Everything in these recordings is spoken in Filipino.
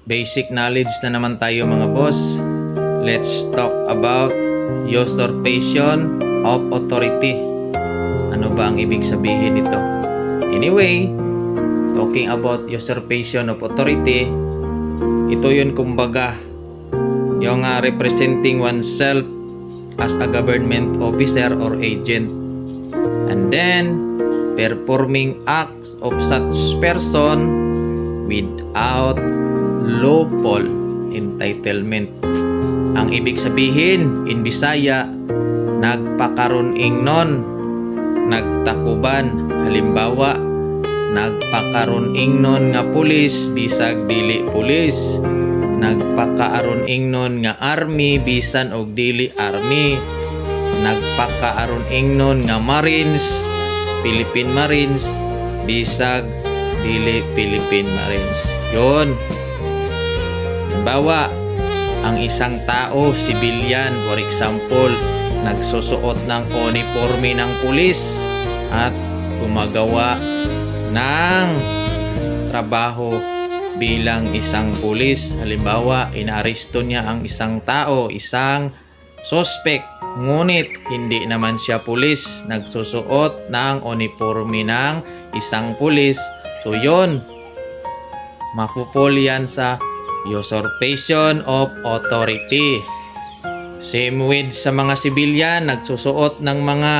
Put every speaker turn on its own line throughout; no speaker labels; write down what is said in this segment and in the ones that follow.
Basic knowledge na naman tayo mga boss. Let's talk about usurpation of authority. Ano ba ang ibig sabihin nito? Anyway, talking about usurpation of authority, ito yun kumbaga yung representing oneself as a government officer or agent, and then performing acts of such person without lawful entitlement. Ang ibig sabihin in Bisaya, nagpakaroon ingnon, nagtakuban. Halimbawa, nagpakaroon ingnon nga pulis bisag dili pulis, nagpakaaron ingnon nga army bisan og dili army, nagpakaaron ingnon nga Marines, Philippine Marines bisag dili Philippine Marines. Yon. Halimbawa, ang isang tao, civilian, for example, nagsusuot ng uniforme ng pulis at gumagawa ng trabaho bilang isang pulis. Halimbawa, inaaresto niya ang isang tao, isang suspect, ngunit hindi naman siya pulis, nagsusuot ng uniforme ng isang pulis. So yon, mapupol yan sa usurpation of authority. Same with sa mga sibilyan, nagsusuot ng mga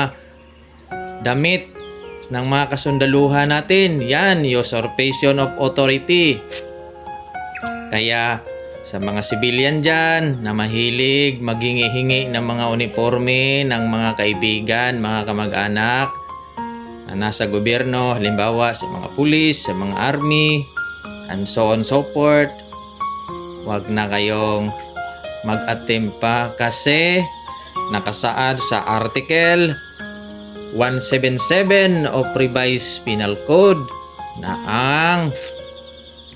damit ng mga kasundaluhan natin. Yan, usurpation of authority. Kaya sa mga sibilyan dyan na mahilig maghingi-hingi ng mga uniforme ng mga kaibigan, mga kamag-anak na nasa gobyerno, halimbawa sa mga pulis, sa mga army, and so on so forth, wag na kayong mag-attempt pa kasi nakasaad sa Article 177 of Revised Penal Code na ang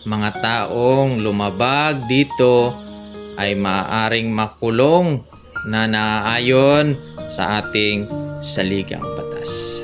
mga taong lumabag dito ay maaaring makulong na naayon sa ating saligang batas.